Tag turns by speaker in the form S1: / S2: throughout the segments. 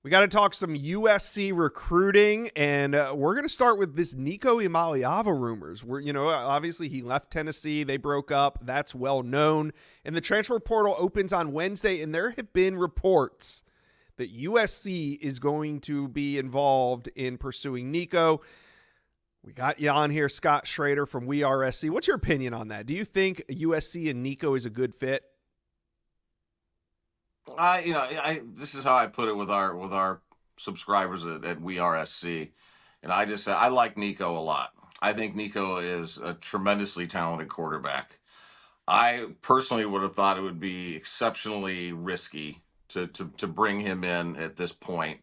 S1: We got to talk some USC recruiting, and we're going to start with this Nico Iamaleava rumors. Obviously he left Tennessee. They broke up. That's well known. And the transfer portal opens on Wednesday, and there have been reports that USC is going to be involved in pursuing Nico. We got you on here, Scott Schrader from USC. What's your opinion on that? Do you think USC and Nico is a good fit?
S2: This is how I put it with our subscribers at USC, and I like Nico a lot. I think Nico is a tremendously talented quarterback. I personally would have thought it would be exceptionally risky to bring him in at this point.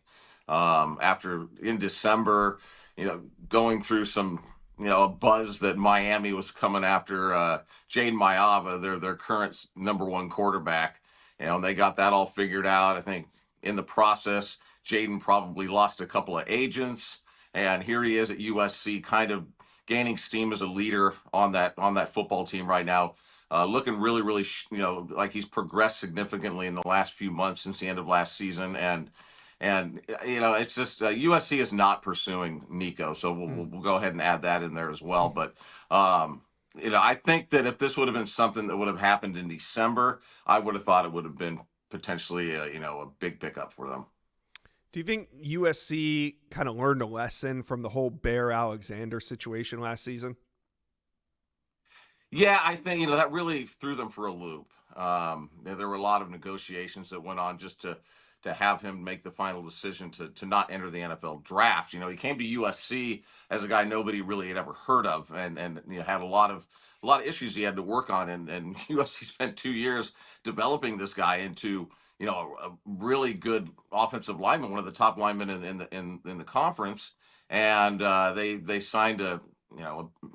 S2: After in December, going through some a buzz that Miami was coming after Iamaleava, their current number one quarterback. And they got that all figured out. I think in the process, Jaden probably lost a couple of agents, and here he is at USC, kind of gaining steam as a leader on that football team right now. Looking really, really, like he's progressed significantly in the last few months since the end of last season, and it's just USC is not pursuing Nico, so we'll go ahead and add that in there as well. But I think that if this would have been something that would have happened in December, I would have thought it would have been potentially a big pickup for them.
S1: Do you think USC kind of learned a lesson from the whole Bear Alexander situation last season?
S2: Yeah, I think that really threw them for a loop. There were a lot of negotiations that went on just to have him make the final decision to not enter the NFL draft. He came to USC as a guy nobody really had ever heard of, and had a lot of issues he had to work on, and USC spent 2 years developing this guy into a really good offensive lineman, one of the top linemen in the conference, and they signed an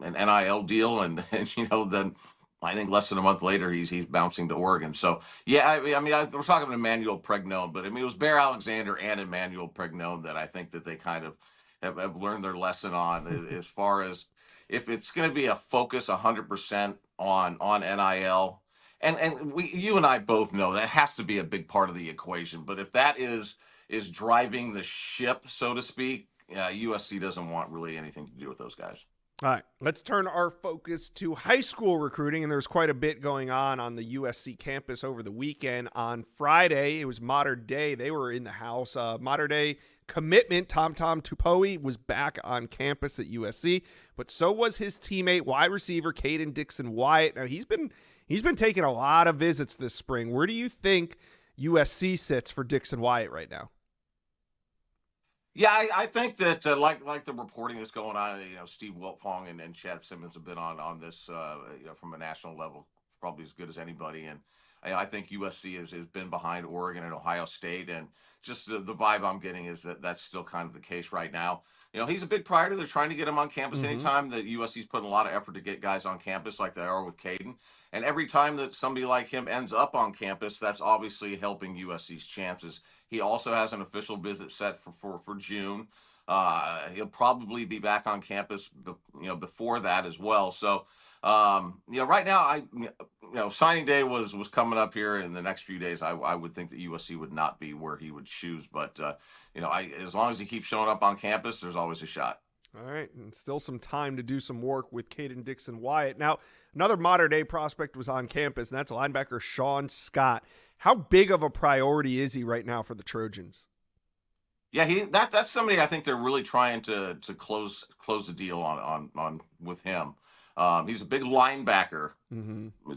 S2: NIL deal, and then I think less than a month later, he's bouncing to Oregon. So, yeah, we're talking about Emmanuel Pregnone, but it was Bear Alexander and Emmanuel Pregnone that I think that they kind of have learned their lesson on as far as if it's going to be a focus 100% on NIL. And you and I both know that has to be a big part of the equation. But if that is driving the ship, so to speak, USC doesn't want really anything to do with those guys.
S1: All right, let's turn our focus to high school recruiting, and there's quite a bit going on the USC campus over the weekend. On Friday, it was Modern Day. They were in the house. Modern Day commitment, Tom Tupoe, was back on campus at USC, but so was his teammate, wide receiver Caden Dixon Wyatt. Now, he's been taking a lot of visits this spring. Where do you think USC sits for Dixon Wyatt right now?
S2: Yeah, I think that like the reporting that's going on, Steve Wiltfong and Chad Simmons have been on this, from a national level, probably as good as anybody. And I think USC has been behind Oregon and Ohio State, and just the vibe I'm getting is that that's still kind of the case right now. He's a big priority. They're trying to get him on campus anytime that USC's putting a lot of effort to get guys on campus like they are with Caden. And every time that somebody like him ends up on campus, that's obviously helping USC's chances. He also has an official visit set for June. He'll probably be back on campus, before that as well. So, right now, signing day was coming up here in the next few days. I would think that USC would not be where he would choose, but as long as he keeps showing up on campus, there's always a shot.
S1: All right, and still some time to do some work with Caden Dixon Wyatt. Now, another Modern Day prospect was on campus, and that's linebacker Shaun Scott. How big of a priority is he right now for the Trojans?
S2: Yeah, that's somebody I think they're really trying to close the deal on with him. He's a big linebacker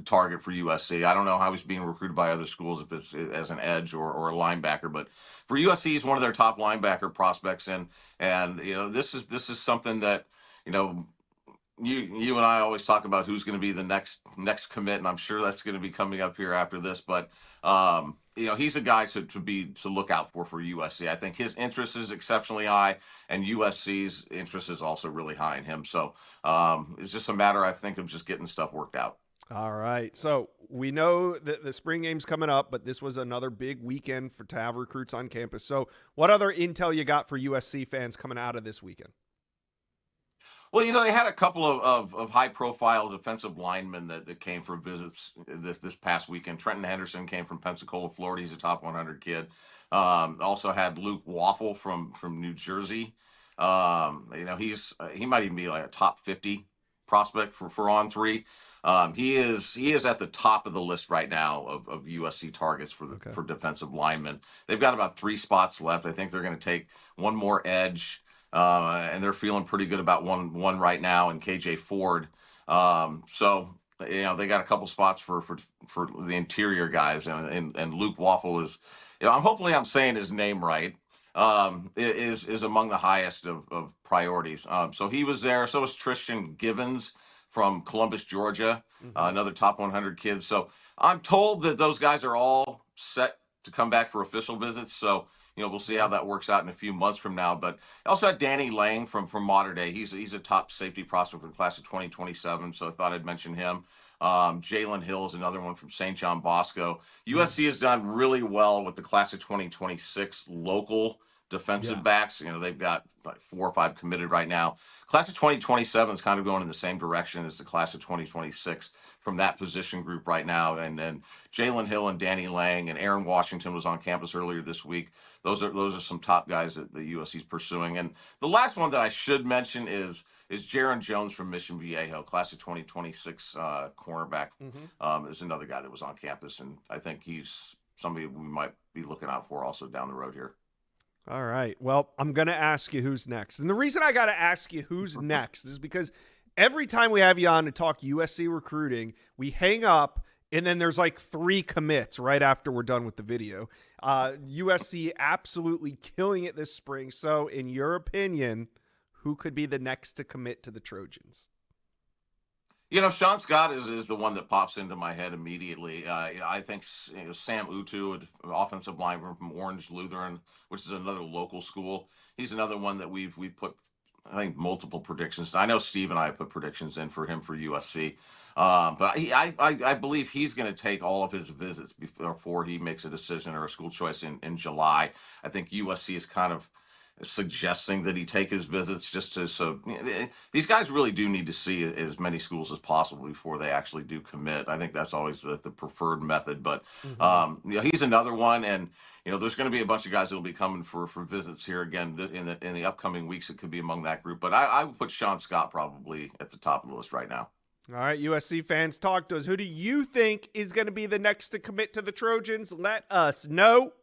S2: target for USC. I don't know how he's being recruited by other schools, if it's as an edge or a linebacker, but for USC, he's one of their top linebacker prospects. And this is something that you and I always talk about who's going to be the next commit, and I'm sure that's going to be coming up here after this. But he's a guy to look out for USC. I think his interest is exceptionally high, and USC's interest is also really high in him. So it's just a matter, I think, of just getting stuff worked out.
S1: All right. So we know that the spring game's coming up, but this was another big weekend to have recruits on campus. So what other intel you got for USC fans coming out of this weekend?
S2: Well, they had a couple of high profile defensive linemen that came for visits this past weekend. Trenton Henderson came from Pensacola, Florida. He's a top 100 kid. Also had Luke Waffle from New Jersey. He might even be like a top 50 prospect for on three. He is at the top of the list right now of USC targets
S1: Okay.
S2: for defensive linemen. They've got about 3 spots left. I think they're going to take one more edge, and they're feeling pretty good about one right now in KJ Ford. So they got a couple spots for the interior guys, and Luke Waffle is, hopefully I'm saying his name right. Is among the highest of priorities. So he was there. So was Tristan Givens from Columbus, Georgia,
S1: Mm-hmm.
S2: another top 100 kid. So I'm told that those guys are all set to come back for official visits. So we'll see how
S1: Yeah.
S2: that works out in a few months from now. But I also had Danny Lang from Mater Dei. He's a top safety prospect for the class of 2027. So I thought I'd mention him. Jalen Hill is another one from St. John Bosco.
S1: Mm.
S2: USC has done really well with the class of 2026 local defensive
S1: Yeah.
S2: backs. They've got like 4 or 5 committed right now. Class of 2027 is kind of going in the same direction as the class of 2026 from that position group right now. And then Jalen Hill and Danny Lang and Aaron Washington was on campus earlier this week. Those are some top guys that the USC is pursuing. And the last one that I should mention is Jaron Jones from Mission Viejo, class of 2026 cornerback.
S1: Mm-hmm.
S2: Is another guy that was on campus, and I think he's somebody we might be looking out for also down the road here.
S1: All right. Well, I'm going to ask you who's next. And the reason I got to ask you who's next is because every time we have you on to talk USC recruiting, we hang up and then there's like 3 commits right after we're done with the video. USC absolutely killing it this spring. So in your opinion, who could be the next to commit to the Trojans?
S2: Shaun Scott is the one that pops into my head immediately. I think Sam Utu, an offensive lineman from Orange Lutheran, which is another local school. He's another one that we've put, I think, multiple predictions. I know Steve and I put predictions in for him for USC, but I believe he's going to take all of his visits before he makes a decision or a school choice in July. I think USC is kind of suggesting that he take his visits just to these guys really do need to see as many schools as possible before they actually do commit. I think that's always the preferred method, but
S1: Mm-hmm.
S2: he's another one. And there's going to be a bunch of guys that will be coming for visits here again in the upcoming weeks. It could be among that group, but I would put Shaun Scott probably at the top of the list right now.
S1: All right, USC fans, talk to us. Who do you think is going to be the next to commit to the Trojans? Let us know.